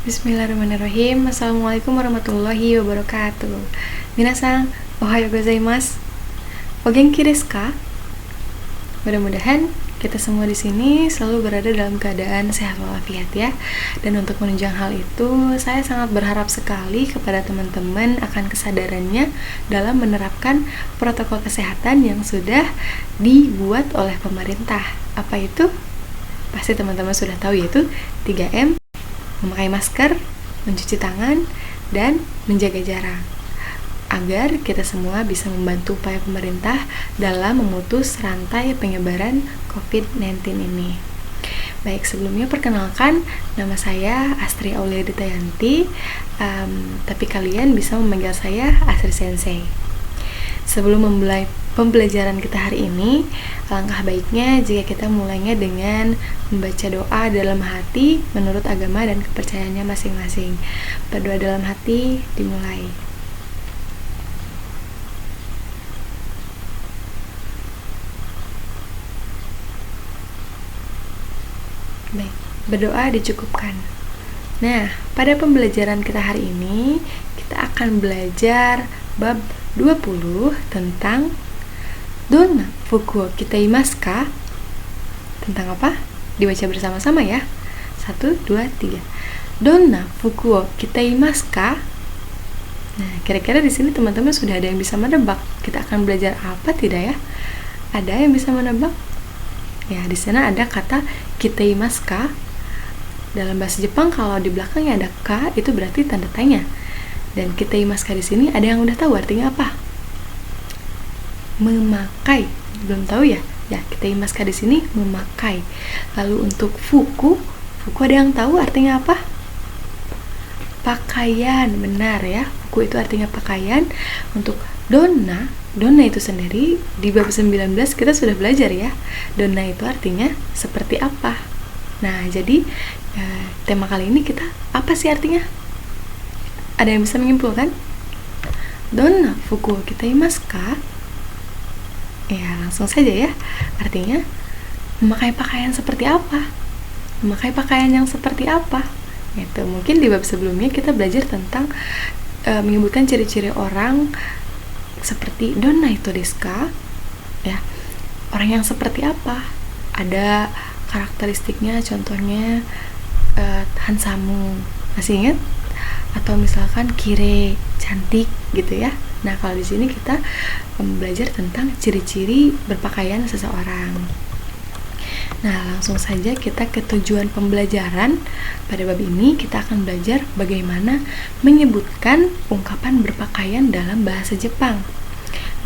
Bismillahirrahmanirrahim. Assalamualaikum warahmatullahi wabarakatuh. Minasan, ohayo gozaimasu. O genki desu ka? Mudah-mudahan kita semua di sini selalu berada dalam keadaan sehat walafiat ya. Dan untuk menunjang hal itu, saya sangat berharap sekali kepada teman-teman akan kesadarannya dalam menerapkan protokol kesehatan yang sudah dibuat oleh pemerintah. Apa itu? Pasti teman-teman sudah tahu, yaitu 3M, memakai masker, mencuci tangan, dan menjaga jarak, agar kita semua bisa membantu upaya pemerintah dalam memutus rantai penyebaran COVID-19 ini. Baik, sebelumnya perkenalkan, nama saya Astri Aulia Ditayanti, tapi kalian bisa memanggil saya Astri Sensei. Sebelum memulai pembelajaran kita hari ini, alangkah baiknya jika kita mulainya dengan membaca doa dalam hati menurut agama dan kepercayaannya masing-masing. Berdoa dalam hati dimulai. Baik, berdoa dicukupkan. Nah, pada pembelajaran kita hari ini, kita akan belajar bab 20 tentang Donna fuku wo kitaimasu ka? Tentang apa? Dibaca bersama-sama ya. 1, 2, 3. Donna fuku wo kitaimasu ka? Nah, kira-kira di sini teman-teman sudah ada yang bisa menebak kita akan belajar apa tidak ya? Ada yang bisa menebak? Ya, di sana ada kata kitaimasu ka. Dalam bahasa Jepang kalau di belakangnya ada ka, itu berarti tanda tanya. Dan kitaimasu ka di sini ada yang udah tahu artinya apa? Memakai. Belum tahu ya? Ya, kitaimasu ka di sini memakai. Lalu untuk fuku ada yang tahu artinya apa? Pakaian, benar ya. Fuku itu artinya pakaian. Untuk donna itu sendiri di bab 19 kita sudah belajar ya. Donna itu artinya seperti apa. Nah, jadi tema kali ini kita apa sih artinya? Ada yang bisa menyimpulkan? Donna fuku wo kitaimasu ka? Ya, langsung saja ya. Artinya memakai pakaian seperti apa? Memakai pakaian yang seperti apa? Itu mungkin di bab sebelumnya kita belajar tentang menyebutkan ciri-ciri orang seperti donna itu desu ka? Ya. Orang yang seperti apa? Ada karakteristiknya, contohnya handsome. Masih ingat? Atau misalkan kire, cantik gitu ya. Nah, kalau di sini kita belajar tentang ciri-ciri berpakaian seseorang. Nah, langsung saja kita ke tujuan pembelajaran. Pada bab ini kita akan belajar bagaimana menyebutkan ungkapan berpakaian dalam bahasa Jepang.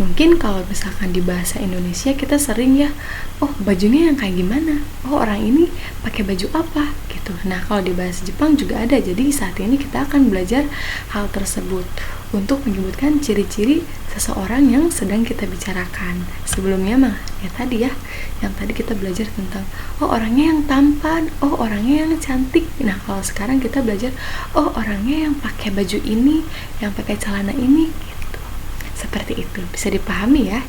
Mungkin kalau misalkan di bahasa Indonesia kita sering ya, oh bajunya yang kayak gimana? Oh orang ini pakai baju apa? Gitu. Nah, kalau di bahasa Jepang juga ada. Jadi saat ini kita akan belajar hal tersebut untuk menyebutkan ciri-ciri seseorang yang sedang kita bicarakan. Sebelumnya mah ya tadi ya, yang tadi kita belajar tentang oh orangnya yang tampan, oh orangnya yang cantik. Nah, kalau sekarang kita belajar oh orangnya yang pakai baju ini, yang pakai celana ini. Seperti itu, bisa dipahami ya.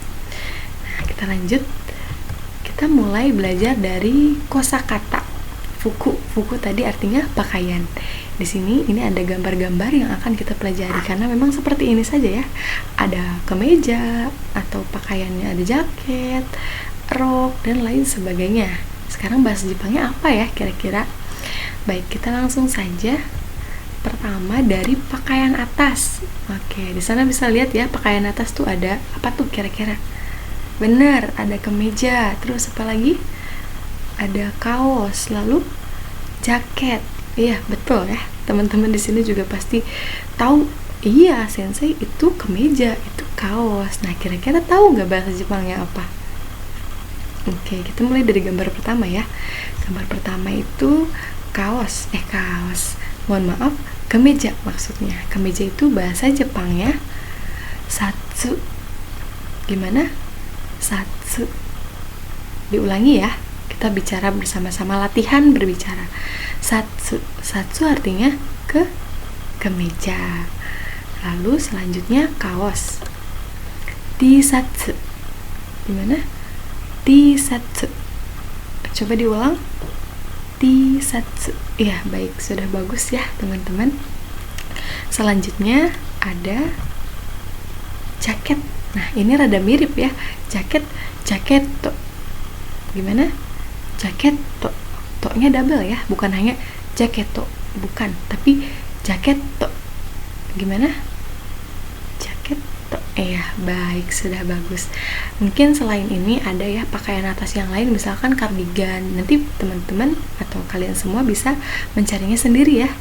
Nah, kita lanjut. Kita mulai belajar dari kosakata. Fuku tadi artinya pakaian. Di sini ini ada gambar-gambar yang akan kita pelajari karena memang seperti ini saja ya. Ada kemeja atau pakaiannya, ada jaket, rok dan lain sebagainya. Sekarang bahasa Jepangnya apa ya kira-kira? Baik, kita langsung saja. Pertama dari pakaian atas. Oke, di sana bisa lihat ya, pakaian atas tuh ada apa tuh kira-kira? Benar, ada kemeja. Terus apa lagi? Ada kaos, lalu jaket. Iya, betul ya. Teman-teman di sini juga pasti tahu. Iya, sensei itu kemeja, itu kaos. Nah, kira-kira tahu nggak bahasa Jepangnya apa? Oke, kita mulai dari gambar pertama ya. Gambar pertama itu kaos. Mohon maaf, kemeja maksudnya. Kemeja itu bahasa Jepangnya satsu. Gimana? Satsu. Diulangi ya. Kita bicara bersama-sama, latihan berbicara. Satsu artinya kemeja. Lalu selanjutnya kaos. Tisatsu. Gimana? Tisatsu. Coba diulang. Tisatsu. Ya, baik, sudah bagus ya teman-teman. Selanjutnya ada jaket. Nah, ini rada mirip ya. Jaketo. Gimana? Jaketo. To-nya double ya, bukan hanya jaketo, bukan, tapi jaketo. Gimana? Jaketo. Ya, baik, sudah bagus. Mungkin selain ini ada ya pakaian atas yang lain, misalkan kardigan. Nanti teman-teman atau kalian semua bisa mencarinya sendiri ya.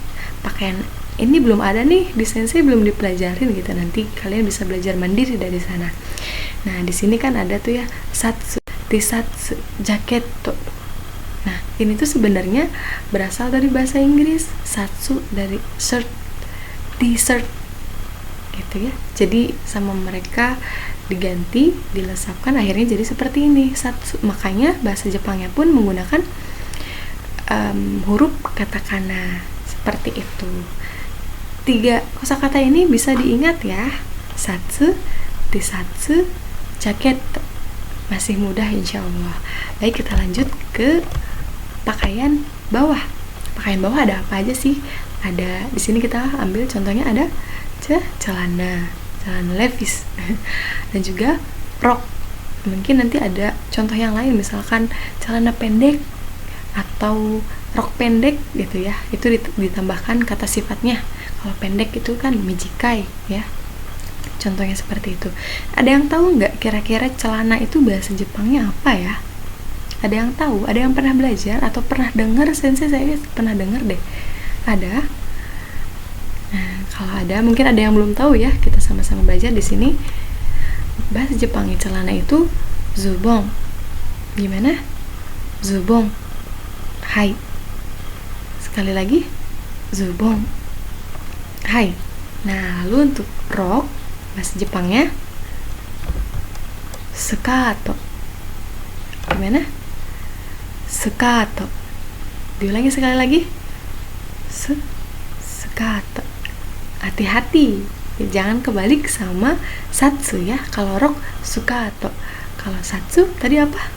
Pakaian ini belum ada nih di sensei, belum dipelajarin gitu, nanti kalian bisa belajar mandiri dari sana. Nah, di sini kan ada tuh ya satsu, tisatsu, jaketo. Nah, ini tuh sebenarnya berasal dari bahasa Inggris. Satsu dari shirt, t-shirt gitu ya. Jadi sama mereka diganti, dilesapkan, akhirnya jadi seperti ini, satsu. Makanya bahasa Jepangnya pun menggunakan huruf katakana seperti itu. 3 kosakata ini bisa diingat ya. Satsu, tisatsu, jaketo. Masih mudah insya Allah. Baik, kita lanjut ke pakaian bawah. Pakaian bawah ada apa aja sih? Ada di sini, kita ambil contohnya, ada celana levis dan juga rok. Mungkin nanti ada contoh yang lain, misalkan celana pendek atau rok pendek gitu ya. Itu ditambahkan kata sifatnya. Kalau pendek itu kan mijikai ya. Contohnya seperti itu. Ada yang tahu nggak kira-kira celana itu bahasa Jepangnya apa ya? Ada yang tahu? Ada yang pernah belajar atau pernah dengar? Sensei saya pernah dengar deh. Ada? Nah, kalau ada, mungkin ada yang belum tahu ya. Kita sama-sama belajar di sini. Bahasa Jepangnya celana itu zubong. Gimana? Zubong. Hai. Sekali lagi, zubong. Hai. Nah, lalu untuk rok bahasa Jepangnya sukato. Gimana? Sukato. Diulangi sekali lagi. Sukato. Hati-hati, jangan kebalik sama satsu ya. Kalau rok sukato, kalau satsu tadi apa?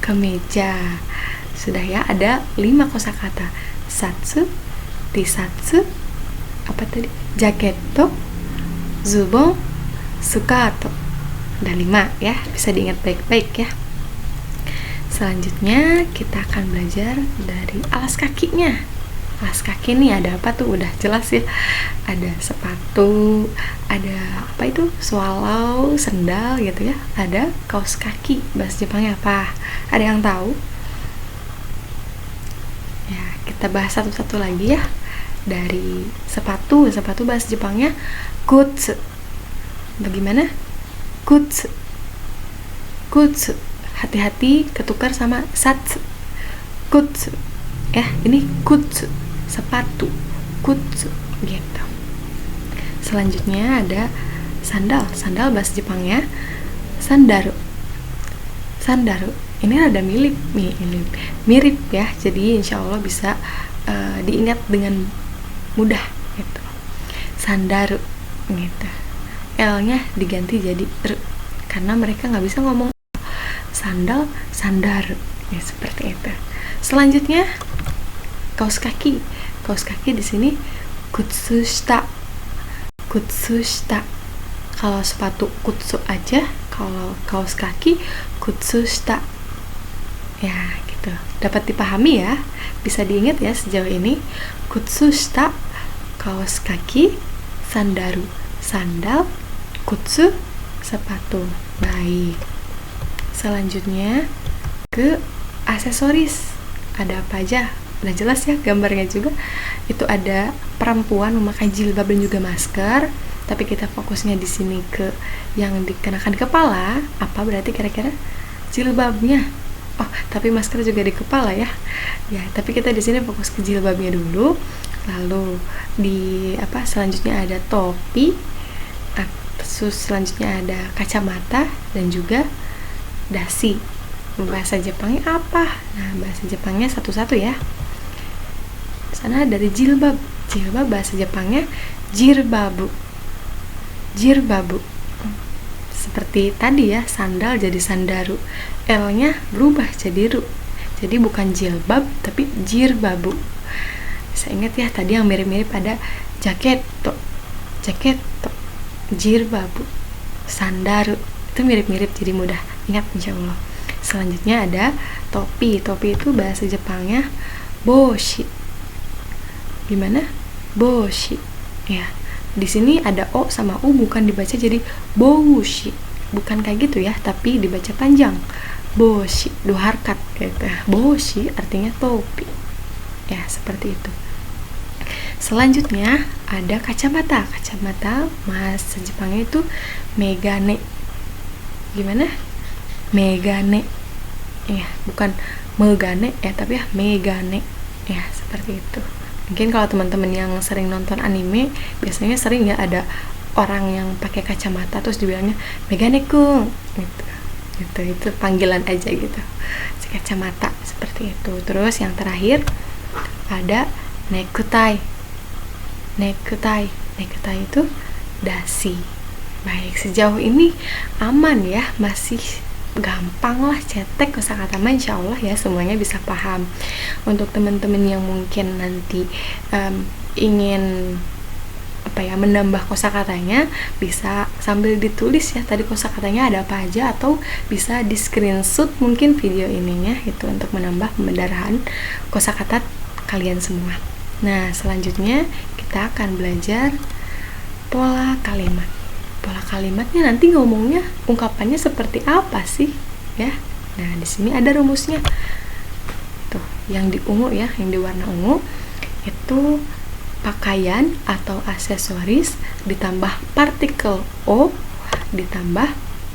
Kemeja. Sudah ya, ada 5 kosakata. Satsu, tisatsu, apa tadi? Jaketo, zubong, sukato. Ada 5 ya, bisa diingat baik-baik ya. Selanjutnya kita akan belajar dari alas kakinya. Alas kaki nih ada apa tuh? Udah jelas ya. Ada sepatu, ada apa itu? Swallow, sendal gitu ya. Ada kaos kaki. Bahasa Jepangnya apa? Ada yang tahu? Ya, kita bahas satu-satu lagi ya. Dari sepatu bahasa Jepangnya kutsu. Bagaimana? Kutsu. Hati-hati ketukar sama satsu. Kutsu. Ya, ini kutsu, sepatu, kutsu gitu. Selanjutnya ada sandal bahasa Jepangnya sandaru. Ini rada mirip ya, jadi insya Allah bisa diingat dengan mudah gitu. Sandaru gitu. L-nya diganti jadi R karena mereka nggak bisa ngomong sandaru ya, seperti itu. Selanjutnya kaos kaki di sini kutsushita. Kalau sepatu kutsu aja, kalau kaos kaki kutsushita ya gitu. Dapat dipahami ya, bisa diingat ya sejauh ini. Kutsushita, kaos kaki, sandaru, sandal, kutsu, sepatu. Baik, selanjutnya ke aksesoris. Ada apa aja? Udah jelas ya gambarnya juga. Itu ada perempuan memakai jilbab dan juga masker, tapi kita fokusnya di sini ke yang dikenakan di kepala. Apa berarti kira-kira? Jilbabnya. Oh, tapi masker juga di kepala ya. Ya, tapi kita di sini fokus ke jilbabnya dulu. Lalu selanjutnya ada topi. Selanjutnya ada kacamata dan juga dasi. Bahasa Jepangnya apa? Nah, bahasa Jepangnya satu-satu ya. Sana dari jilbab bahasa Jepangnya jirbabu. Seperti tadi ya, sandal jadi sandaru. L-nya berubah jadi ru. Jadi bukan jilbab tapi jirbabu. Saya ingat ya tadi yang mirip-mirip ada jaketo, jirbabu, sandaru. Itu mirip-mirip, jadi mudah ingat insya Allah. Selanjutnya ada topi. Topi itu bahasa Jepangnya boshi. Gimana? Boshi. Ya. Di sini ada o sama u, bukan dibaca jadi boushi. Bukan kayak gitu ya, tapi dibaca panjang. Boshi, dua harkat gitu. Boshi artinya topi. Ya, seperti itu. Selanjutnya ada kacamata. Kacamata bahasa Jepangnya itu megane. Gimana? Megane. Ya, bukan megane ya, tapi ya megane. Ya, seperti itu. Mungkin kalau teman-teman yang sering nonton anime, biasanya sering ya ada orang yang pakai kacamata terus dibilangnya megane-kun gitu. Itu panggilan aja gitu. Si kacamata seperti itu. Terus yang terakhir ada necktie. Necktie itu dasi. Baik, sejauh ini aman ya, masih gampang lah cetek kosakata mah, insya Allah ya semuanya bisa paham. Untuk teman-teman yang mungkin nanti ingin menambah kosakatanya, bisa sambil ditulis ya tadi kosakatanya ada apa aja, atau bisa di screenshot mungkin video ininya itu untuk menambah pemberdarahan kosakata kalian semua. Nah, selanjutnya kita akan belajar pola kalimat. Pola kalimatnya nanti ngomongnya ungkapannya seperti apa sih ya. Nah, di sini ada rumusnya. Tuh, yang di ungu ya, yang di warna ungu itu pakaian atau aksesoris ditambah partikel o ditambah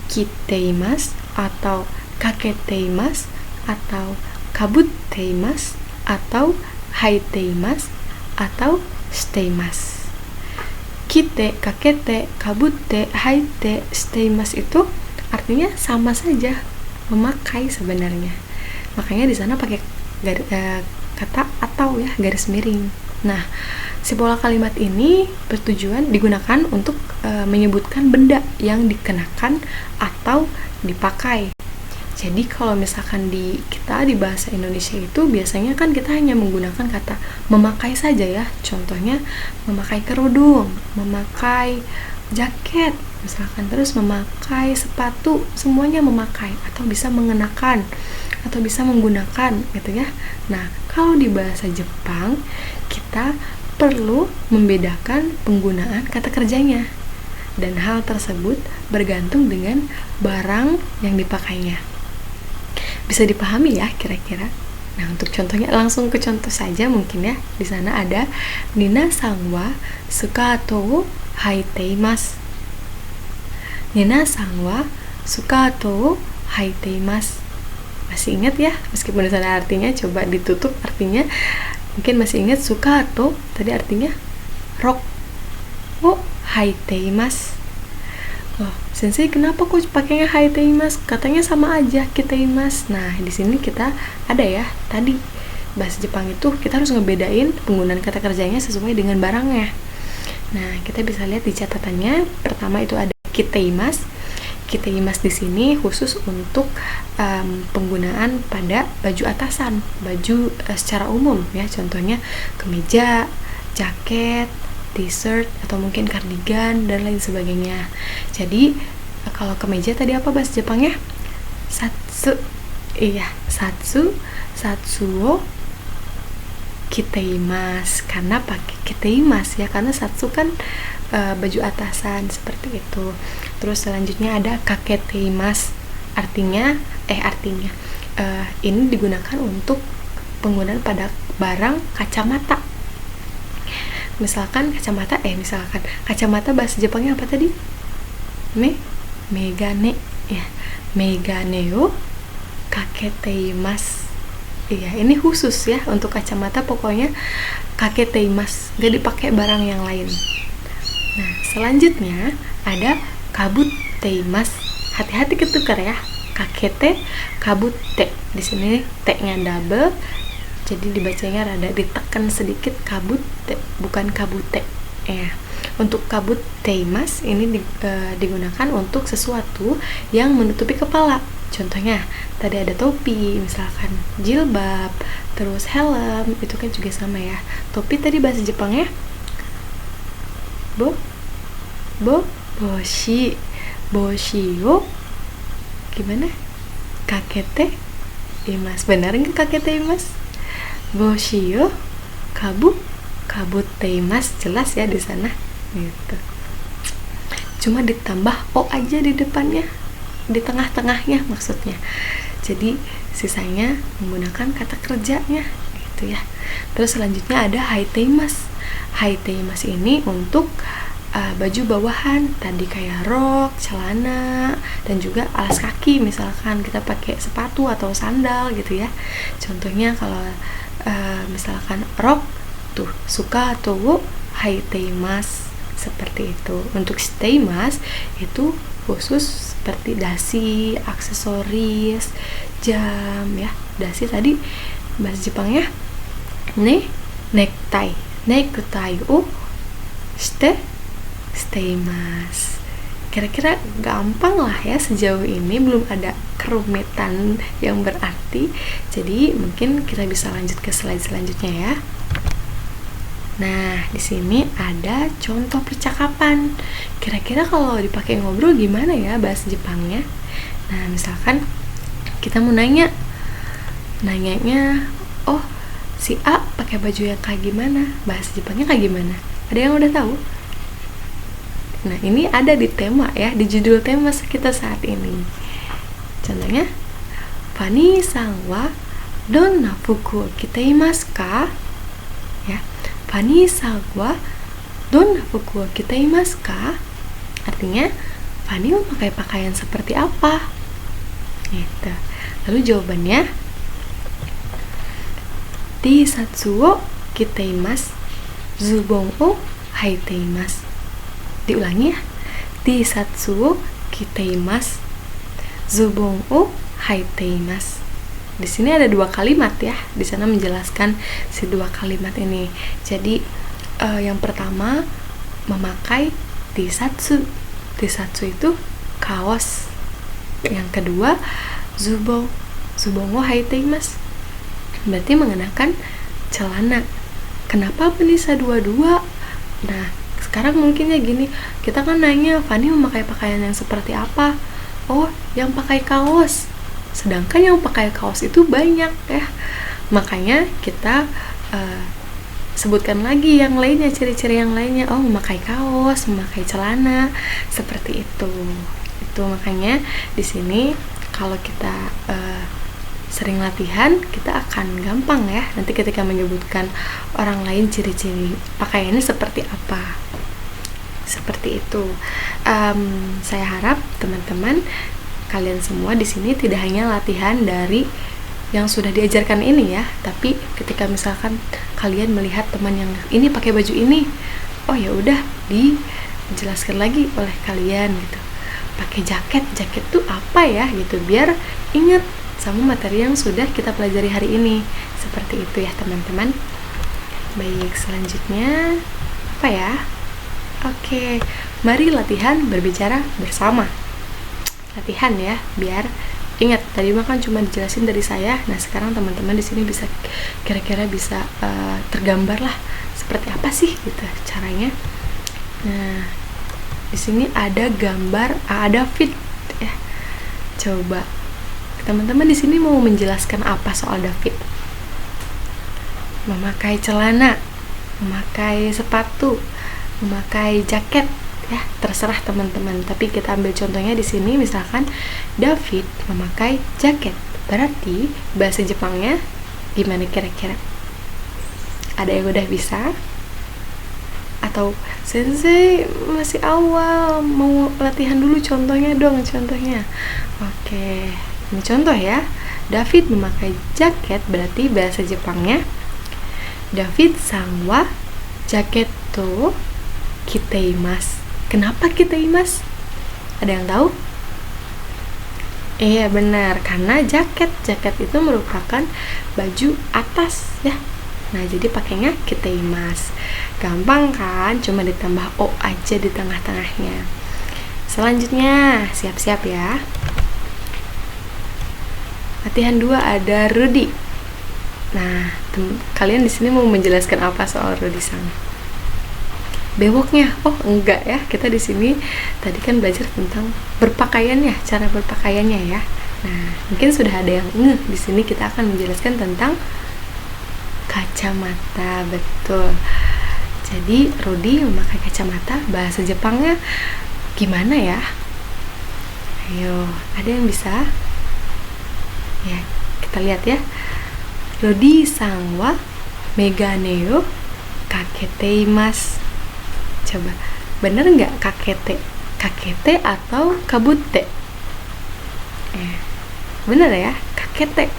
kiteimasu atau kaketeimasu atau kabutteimasu atau haiteimasu atau shiteimasu. Kite, kakete, kabutte, haite, shiteimasu itu artinya sama saja, memakai sebenarnya. Makanya di sana pakai kata atau ya, garis miring. Nah, si pola kalimat ini bertujuan digunakan untuk menyebutkan benda yang dikenakan atau dipakai. Jadi kalau misalkan di bahasa Indonesia itu biasanya kan kita hanya menggunakan kata memakai saja ya. Contohnya memakai kerudung, memakai jaket, misalkan, terus memakai sepatu, semuanya memakai, atau bisa mengenakan atau bisa menggunakan gitu ya. Nah, kalau di bahasa Jepang kita perlu membedakan penggunaan kata kerjanya, dan hal tersebut bergantung dengan barang yang dipakainya. Bisa dipahami ya kira-kira? Nah, untuk contohnya langsung ke contoh saja mungkin ya. Di sana ada Nina-san wa sukato wo haiteimasu. Nina-san wa sukato wo haiteimasu. Masih ingat ya? Meskipun di sana artinya coba ditutup artinya. Mungkin masih ingat sukato tadi artinya rok. Wo haiteimasu. Oh, sensei kenapa kok pakainya haiteimasu? Katanya sama aja kiteimasu. Nah, di sini kita ada ya, tadi bahasa Jepang itu kita harus ngebedain penggunaan kata kerjanya sesuai dengan barangnya. Nah, kita bisa lihat di catatannya. Pertama itu ada kiteimasu. Kiteimasu di sini khusus untuk penggunaan pada baju atasan, baju secara umum ya. Contohnya kemeja, jaket, t-shirt, atau mungkin kardigan dan lain sebagainya. Jadi kalau kemeja tadi apa bahasa Jepangnya? Satsu. Iya, satsu wo kiteimasu, karena pakai kiteimasu ya, karena satsu kan baju atasan seperti itu. Terus selanjutnya ada kaketeimasu. Artinya ini digunakan untuk penggunaan pada barang kacamata. Misalkan kacamata bahasa Jepangnya apa tadi? Megane ya. Megane wo kaketeimasu. Iya, ini khusus ya untuk kacamata, pokoknya kaketeimasu, gak dipakai barang yang lain. Nah, selanjutnya ada kabutteimasu. Hati-hati ketukar ya. Kakete, kabutte. Di sini T-nya double. Jadi dibacanya rada ditekan sedikit, kabutte, bukan kabute ya. Untuk kabutteimasu ini digunakan untuk sesuatu yang menutupi kepala. Contohnya, tadi ada topi, misalkan jilbab, terus helm, itu kan juga sama ya. Topi tadi bahasa Jepangnya bo, boshi, boshi yo, gimana? Kakete imas, benar nggak kakete imas? Boshi yo, kabute imas, jelas ya di sana, gitu. Cuma ditambah o aja di depannya, di tengah-tengahnya maksudnya. Jadi sisanya menggunakan kata kerjanya gitu ya. Terus selanjutnya ada haiteimasu. Haiteimasu ini untuk baju bawahan, tadi kayak rok, celana, dan juga alas kaki, misalkan kita pakai sepatu atau sandal gitu ya. Contohnya kalau misalkan rok tuh suka tuh haiteimasu, seperti itu. Untuk shiteimasu itu khusus seperti dasi, aksesoris, jam ya. Dasi tadi bahasa Jepangnya necktie o shiteimasu. Kira-kira gampang lah ya, sejauh ini belum ada kerumitan yang berarti. Jadi mungkin kita bisa lanjut ke slide selanjutnya ya. Nah, di sini ada contoh percakapan. Kira-kira kalau dipakai ngobrol gimana ya bahasa Jepangnya? Nah, misalkan kita mau nanyanya, oh si A pakai baju yang kayak gimana? Bahasa Jepangnya kayak gimana? Ada yang udah tahu? Nah, ini ada di tema ya, di judul tema kita saat ini. Contohnya, Fani-san wa donna fuku o kiteimasu ka? Ya. Fani-san wa donna fuku o kiteimasu ka? Artinya, Fani memakai pakaian seperti apa? Gitu. Lalu jawabannya, T-satsu o kiteimasu, zubon o haiteimasu. Diulangi ya, T-satsu o kiteimasu, zubon o haiteimasu. Di sini ada 2 kalimat ya. Di sana menjelaskan si 2 kalimat ini. Jadi yang pertama memakai T-satsu. T-satsu itu kaos. Yang kedua zubon wo haiteimasu, berarti mengenakan celana. Kenapa bisa dua-dua? Nah, sekarang mungkinnya gini, kita kan nanya Fani memakai pakaian yang seperti apa? Oh, yang pakai kaos. Sedangkan yang pakai kaos itu banyak ya. Makanya kita sebutkan lagi yang lainnya, ciri-ciri yang lainnya. Oh, memakai kaos, memakai celana, seperti itu. Itu makanya di sini kalau kita sering latihan, kita akan gampang ya nanti ketika menyebutkan orang lain ciri-ciri pakaiannya seperti apa. Seperti itu. Saya harap teman-teman kalian semua di sini tidak hanya latihan dari yang sudah diajarkan ini ya, tapi ketika misalkan kalian melihat teman yang ini pakai baju ini, oh ya udah dijelaskan lagi oleh kalian gitu. Pakai jaket tuh apa ya gitu, biar ingat sama materi yang sudah kita pelajari hari ini. Seperti itu ya teman-teman. Baik, selanjutnya apa ya? Oke, mari latihan berbicara bersama. Latihan ya, biar ingat tadi makan cuma dijelasin dari saya. Nah, sekarang teman-teman di sini bisa kira-kira bisa tergambar lah seperti apa sih gitu caranya. Nah, di sini ada gambar, ada fit ya. Coba teman-teman di sini mau menjelaskan apa soal David? Memakai celana, memakai sepatu, memakai jaket ya, terserah teman-teman. Tapi kita ambil contohnya di sini, misalkan David memakai jaket. Berarti bahasa Jepangnya gimana kira-kira? Ada yang udah bisa? Atau sensei masih awal, mau latihan dulu contohnya dong, contohnya. Oke, ini contoh ya. David memakai jaket, berarti bahasa Jepangnya David san wa jaket to kiteimasu. Kenapa kiteimasu? Ada yang tahu? Iya benar, karena jaket itu merupakan baju atas ya. Nah, jadi pakainya kiteimasu. Gampang kan? Cuma ditambah o aja di tengah-tengahnya. Selanjutnya, siap-siap ya. Latihan 2 ada Rudy. Nah, kalian di sini mau menjelaskan apa soal Rudy Sang? Bewoknya? Oh enggak ya, kita di sini tadi kan belajar tentang berpakaian ya, cara berpakaiannya ya. Nah, mungkin sudah ada yang ngeh. Di sini kita akan menjelaskan tentang kacamata, betul. Jadi Rudy memakai kacamata, bahasa Jepangnya gimana ya? Ayo, ada yang bisa? Ya, kita lihat ya. Rudy sang wa megane yo kaketeimasu. Coba, bener nggak kakete? Kakete atau kabute? Bener ya, kakete.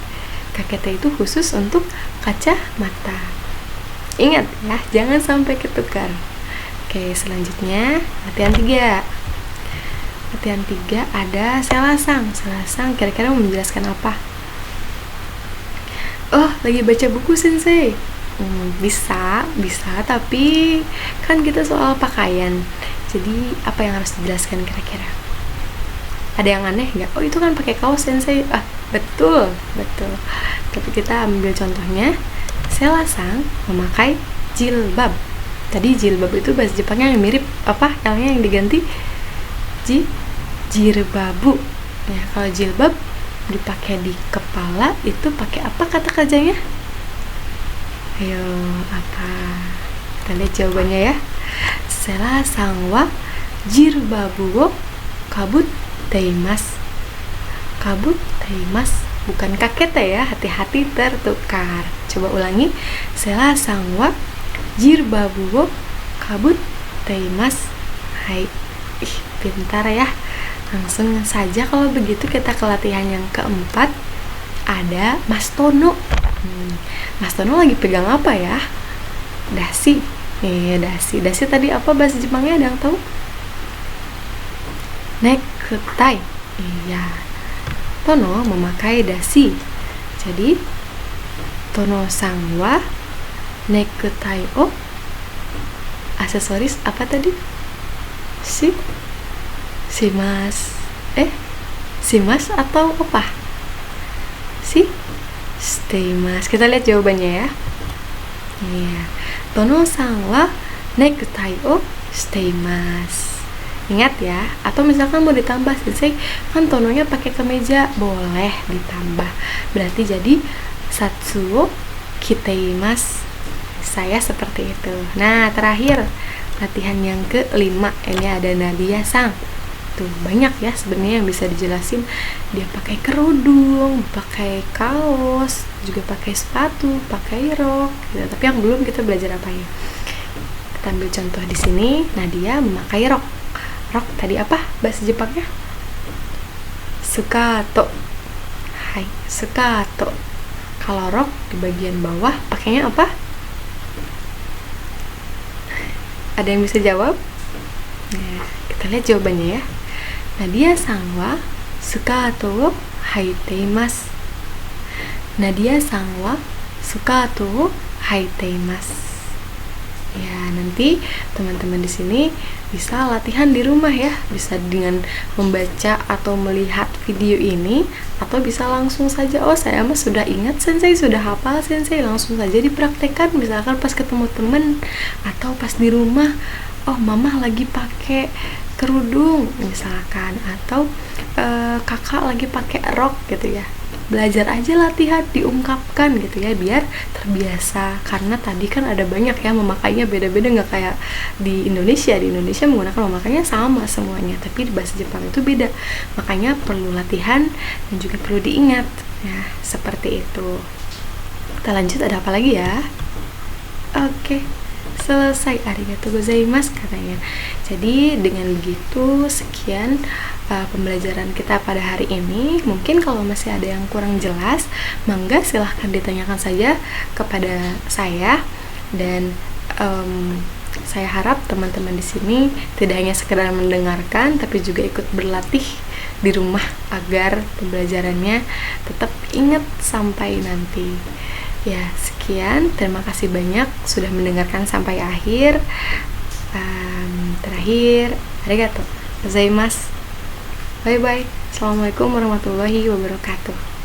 Kakete itu khusus untuk kacamata. Ingat ya, jangan sampai ketukar. Oke, selanjutnya latihan 3. Latihan 3 ada selasang. Selasang kira-kira mau menjelaskan apa? Oh, lagi baca buku sensei. Bisa, tapi kan kita soal pakaian. Jadi apa yang harus dijelaskan kira-kira? Ada yang aneh nggak? Oh, itu kan pakai kaos sensei. Betul. Tapi kita ambil contohnya. Selasang memakai jilbab. Tadi jilbab itu bahasa Jepangnya yang mirip apa? L-nya yang diganti jirbabu. Ya, kalau jilbab dipakai di kepala itu pakai apa kata kerjanya? Ayo, apa? Kita lihat jawabannya ya. Selasang wa jirbabu wo kabutteimasu. Kabutteimasu, bukan kakete ya, hati-hati tertukar. Coba ulangi. Selasang wa jirbabu wo kabutteimasu. Hai. Pintar ya. Langsung saja kalau begitu kita ke latihan yang keempat. Ada Mas Tono. Mas Tono lagi pegang apa ya? Dasi. Dasi. Dasi tadi apa bahasa Jepangnya, ada yang tahu? Necktie. Iya. Tono memakai dasi. Jadi Tono sang wa necktie o aksesoris apa tadi? Simas atau apa? Steimas. Kita lihat jawabannya ya. Iya. Tono sang wa necktie o steimas. Ingat ya. Atau misalkan mau ditambah sensei, kan tononya pakai kemeja, boleh ditambah. Berarti jadi satsuo kiteimasu. Saya seperti itu. Nah, terakhir latihan yang kelima. Ini ada Nadia Sang. Tuh, banyak ya sebenarnya yang bisa dijelasin. Dia pakai kerudung, pakai kaos, juga pakai sepatu, pakai rok gitu. Tapi yang belum kita belajar apa ya? Kita ambil contoh di sini. Nadia memakai rok. Rok tadi apa bahasa Jepangnya? Sukato. Hai, sukato. Kalau rok di bagian bawah pakainya apa? Ada yang bisa jawab? Nah, kita lihat jawabannya ya. Nadia sang wa sukato wo haiteimasu. Nadia sang wa sukato wo haiteimasu. Ya, nanti teman-teman di sini bisa latihan di rumah ya. Bisa dengan membaca atau melihat video ini, atau bisa langsung saja, oh saya mah sudah ingat sensei, sudah hafal sensei, langsung saja dipraktekkan. Misalkan pas ketemu temen atau pas di rumah, oh mama lagi pakai kerudung misalkan, atau kakak lagi pakai rok gitu ya. Belajar aja, latihan, diungkapkan gitu ya, biar terbiasa. Karena tadi kan ada banyak ya memakainya beda-beda, nggak kayak di Indonesia. Di Indonesia menggunakan memakainya sama semuanya, tapi di bahasa Jepang itu beda. Makanya perlu latihan dan juga perlu diingat ya, seperti itu. Kita lanjut, ada apa lagi ya? Oke, selesai. Arigatou gozaimasu katanya. Jadi dengan begitu sekian pembelajaran kita pada hari ini. Mungkin kalau masih ada yang kurang jelas, mangga silahkan ditanyakan saja kepada saya. Dan saya harap teman-teman di sini tidak hanya sekedar mendengarkan, tapi juga ikut berlatih di rumah agar pembelajarannya tetap ingat sampai nanti. Ya, sekian. Terima kasih banyak sudah mendengarkan sampai akhir. Terakhir, arigatou gozaimasu. Bye bye. Assalamualaikum warahmatullahi wabarakatuh.